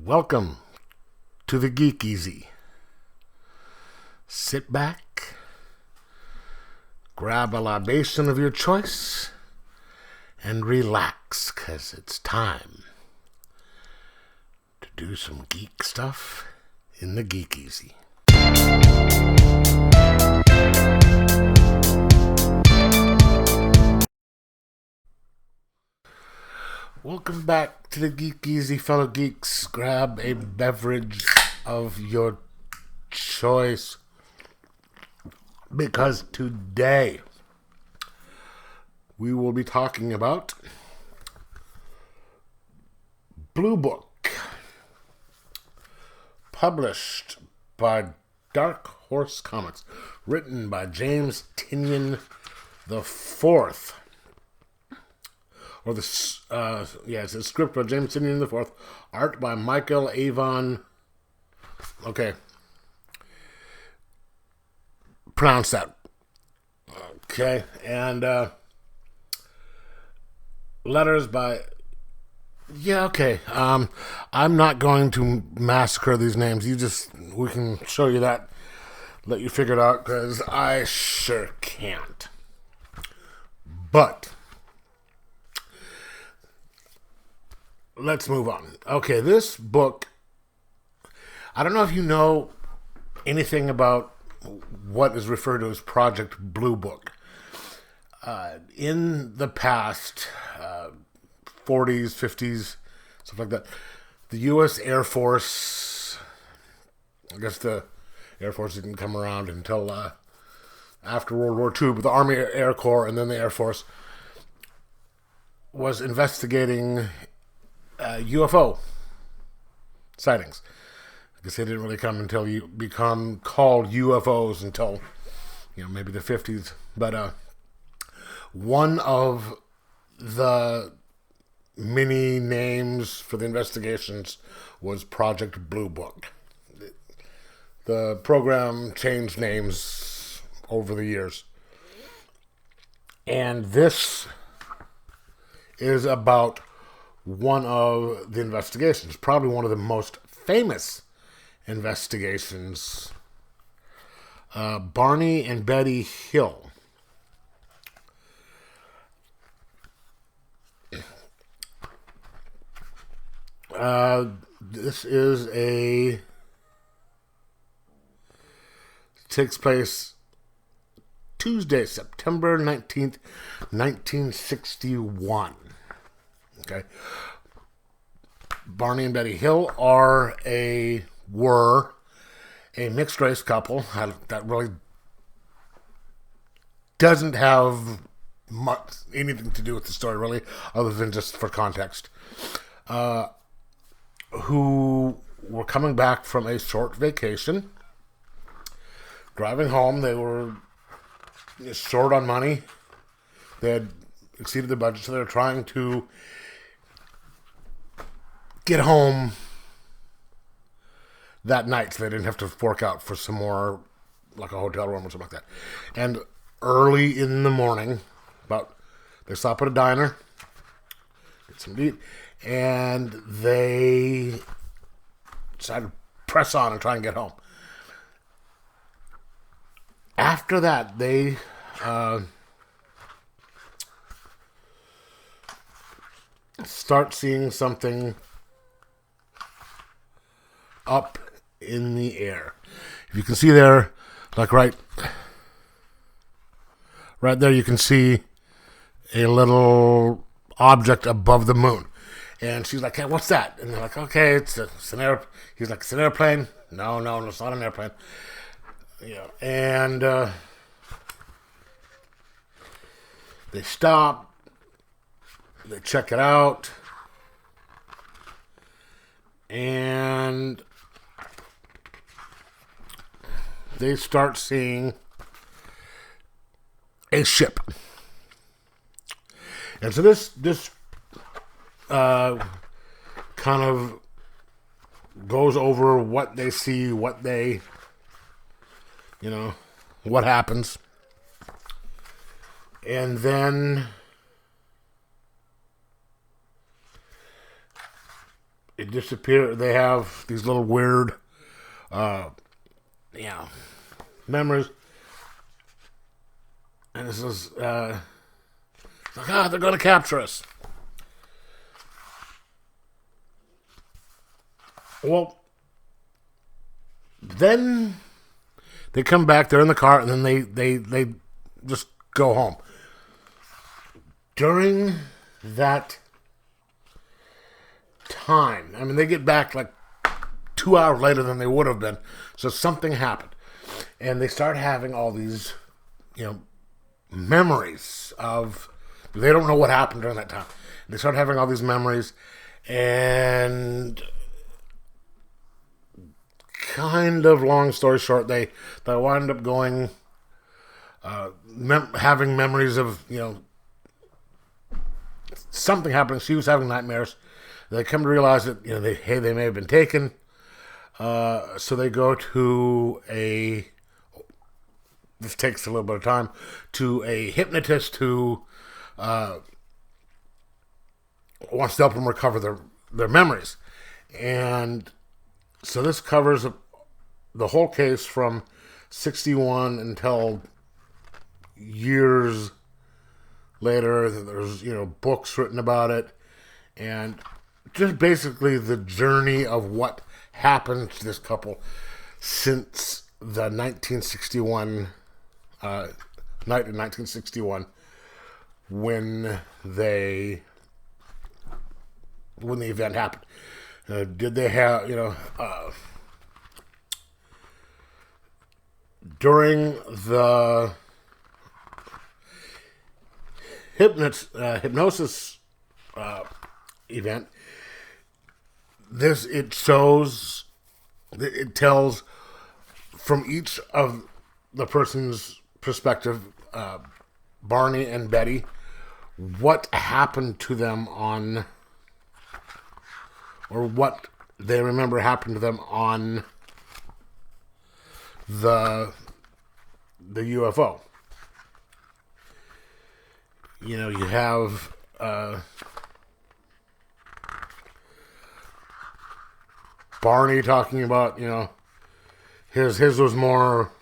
Welcome to the Geek Easy. Sit back, grab a libation of your choice, and relax, 'cause it's time to do some geek stuff in the Geek Easy. Welcome back to the Geek Easy, fellow geeks. Grab a beverage of your choice, because today we will be talking about Blue Book, published by Dark Horse Comics, written by James Tynion the Fourth. It's a script by James Tynion the Fourth, art by Michael Avon. Okay, pronounce that. Okay, and letters by. Yeah, okay. I'm not going to massacre these names. We can show you that, let you figure it out, because I sure can't. But let's move on. Okay, this book, I don't know if you know anything about what is referred to as Project Blue Book. In the past, 40s, 50s, stuff like that, the U.S. Air Force, I guess the Air Force didn't come around until after World War II, but the Army Air Corps and then the Air Force was investigating UFO sightings. I guess they didn't really come until you become called UFOs until, maybe the 50s. But one of the many names for the investigations was Project Blue Book. The program changed names over the years. And this is about one of the investigations, probably one of the most famous investigations, Barney and Betty Hill. This takes place Tuesday, September 19th, 1961. Okay. Barney and Betty Hill were a mixed race couple. That really doesn't have anything to do with the story, really, other than just for context. Who were coming back from a short vacation. Driving home, they were short on money. They had exceeded the budget, so they were trying to get home that night so they didn't have to fork out for some more, like a hotel room or something like that. And early in the morning, they stop at a diner, get some to eat, and they decided to press on and try and get home. After that, they start seeing something up in the air. If you can see there, like right there, you can see a little object above the moon. And she's like, "Hey, what's that?" And they're like, "Okay, it's an air." He's like, "It's an airplane." No, it's not an airplane. And they stop. They check it out. And they start seeing a ship. And so this kind of goes over what they see, what happens. And then it disappear. They have these little weird, memories. And this is, they're going to capture us. Well, then they come back, they're in the car, and then they just go home. During that time, I mean, they get back like 2 hours later than they would have been, so something happened. And they start having all these, memories of, they don't know what happened during that time. They start having all these memories, and kind of long story short, they wind up going, having memories of, something happening. She was having nightmares. They come to realize that, they may have been taken. So they go to this takes a little bit of time, to a hypnotist who wants to help them recover their memories. And so this covers the whole case from 61 until years later. There's, books written about it. And just basically the journey of what happened to this couple since the 1961 night in 1961 when the event happened. Did they have, during the hypnosis event, it tells from each of the person's perspective, Barney and Betty, what happened to them or what they remember happened to them on the UFO. You have Barney talking about, his was more,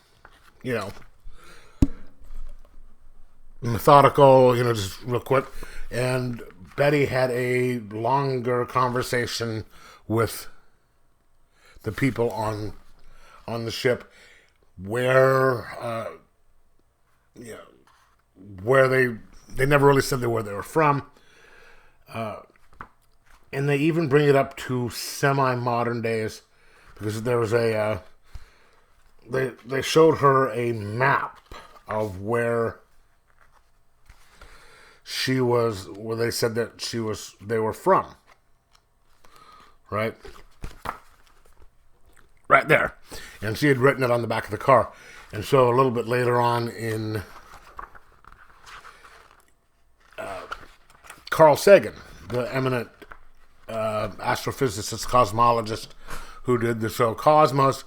methodical, just real quick. And Betty had a longer conversation with the people on the ship where they never really said where they were from. And they even bring it up to semi-modern days, because there was they showed her a map of where she was, where they said that they were from. Right there. And she had written it on the back of the car. And so a little bit later on in Carl Sagan, the eminent astrophysicist, cosmologist who did the show Cosmos,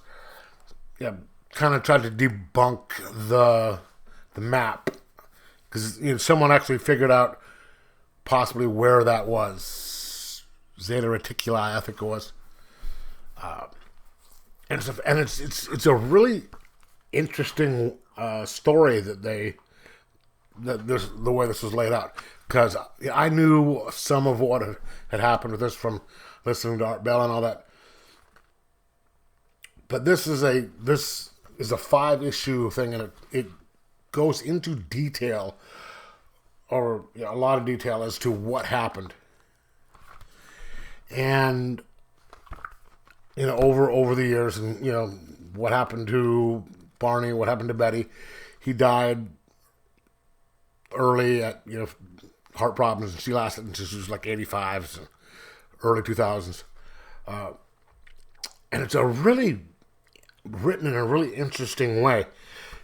kind of tried to debunk the map, because someone actually figured out possibly where that was, Zeta Reticuli, I think it was, and it's a really interesting story that the way this was laid out, because I knew some of what had happened with this from listening to Art Bell and all that. But this is a 5-issue thing, and it goes into detail, or a lot of detail, as to what happened. And over the years, and what happened to Barney, what happened to Betty. He died early at heart problems, and she lasted until she was like 85, so early 2000s. And it's written in a really interesting way,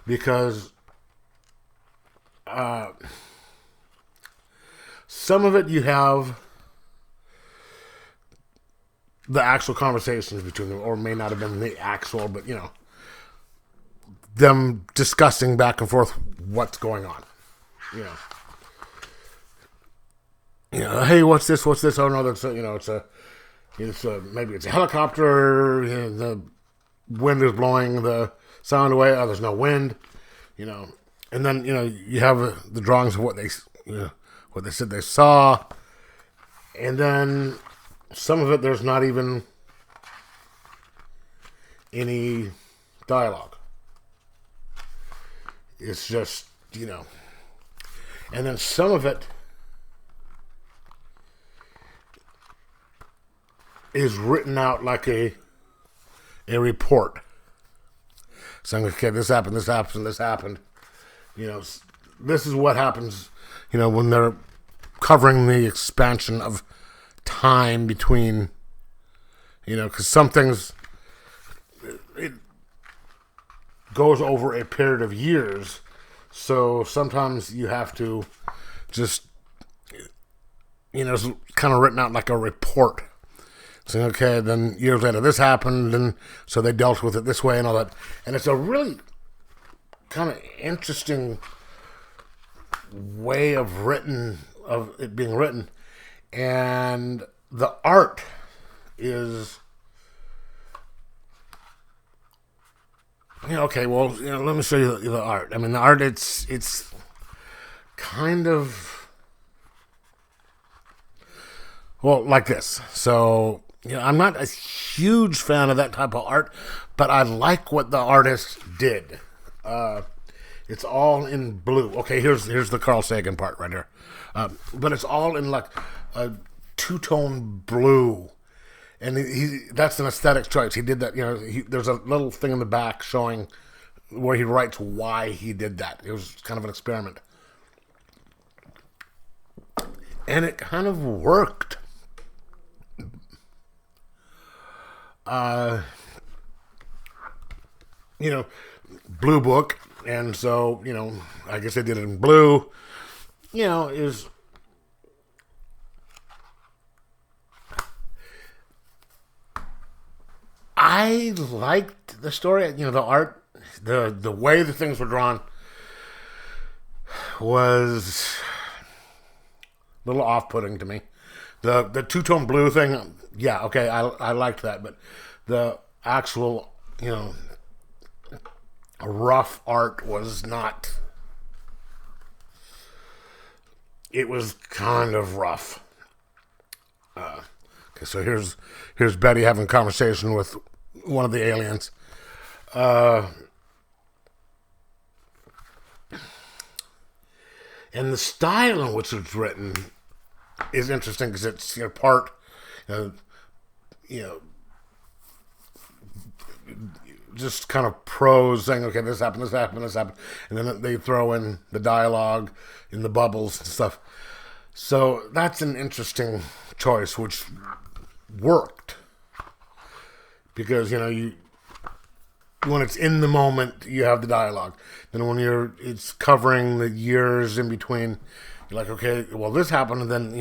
because some of it you have the actual conversations between them, or may not have been the actual, but them discussing back and forth what's going on. Hey, what's this? Oh no, that's it's a Maybe it's a helicopter. The wind is blowing the sound away. Oh, there's no wind. And then you have the drawings of what they said they saw, and then some of it there's not even any dialogue. It's just and then some of it is written out like a report, saying, okay, this happened, this happened, this happened. This is what happens, when they're covering the expansion of time between, because some things, it goes over a period of years. So sometimes you have to just, it's kind of written out like a report. Saying, okay, then years later this happened, and so they dealt with it this way and all that. And it's a really kind of interesting way of it being written. And the art is, okay, well, let me show you the art. I mean, the art, it's kind of, well, like this. So, I'm not a huge fan of that type of art, but I like what the artist did. It's all in blue. Okay, here's the Carl Sagan part right here. But it's all in like a two-tone blue. And that's an aesthetic choice. He did that, there's a little thing in the back showing where he writes why he did that. It was kind of an experiment. And it kind of worked. Blue book, and so, I guess they did it in blue, is, I liked the story, the art, the way the things were drawn was a little off-putting to me. The two-tone blue thing, yeah, okay, I liked that, but the actual, rough art was not. It was kind of rough. Okay, so here's Betty having a conversation with one of the aliens. And the style in which it's written is interesting because it's part, just kind of prose saying, okay, this happened, this happened, this happened, and then they throw in the dialogue in the bubbles and stuff. So that's an interesting choice, which worked because when it's in the moment, you have the dialogue. Then when it's covering the years in between, you're like, okay, well, this happened, and then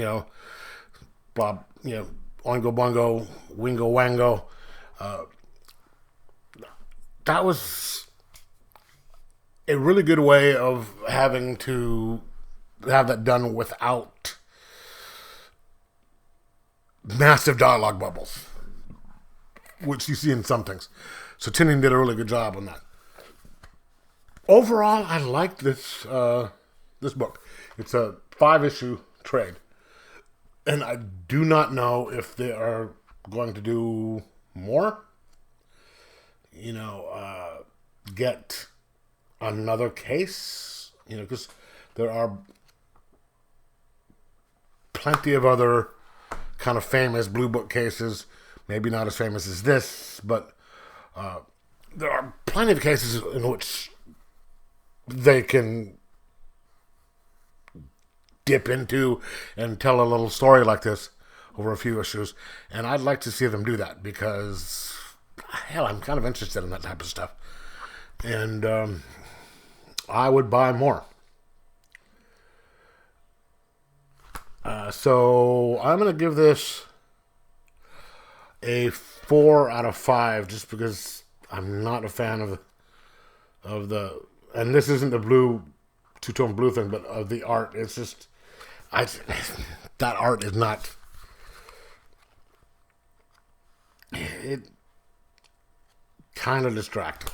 blah, oingo bongo, wingo wango. That was a really good way of having to have that done without massive dialogue bubbles, which you see in some things. So Tinian did a really good job on that. Overall, I liked this book. It's a 5-issue trade, and I do not know if they are going to do more. Get another case, because there are plenty of other kind of famous Blue Book cases, maybe not as famous as this, but there are plenty of cases in which they can dip into and tell a little story like this over a few issues, and I'd like to see them do that because, hell, I'm kind of interested in that type of stuff. And I would buy more. So I'm going to give this a 4 out of 5 just because I'm not a fan of the, and this isn't the blue, two-tone blue thing, but of the art. It's just, that art is not it kind of distracting.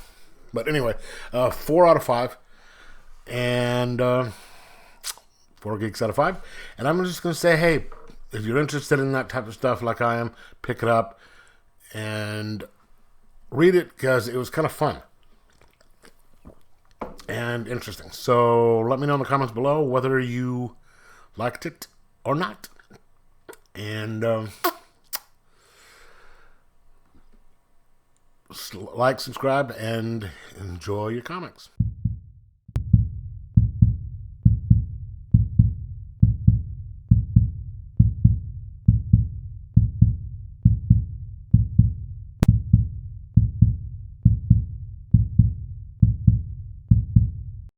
But anyway, 4 out of 5. And 4 geeks out of 5. And I'm just going to say, hey, if you're interested in that type of stuff like I am, pick it up and read it, because it was kind of fun and interesting. So let me know in the comments below whether you liked it or not. And like, subscribe, and enjoy your comics.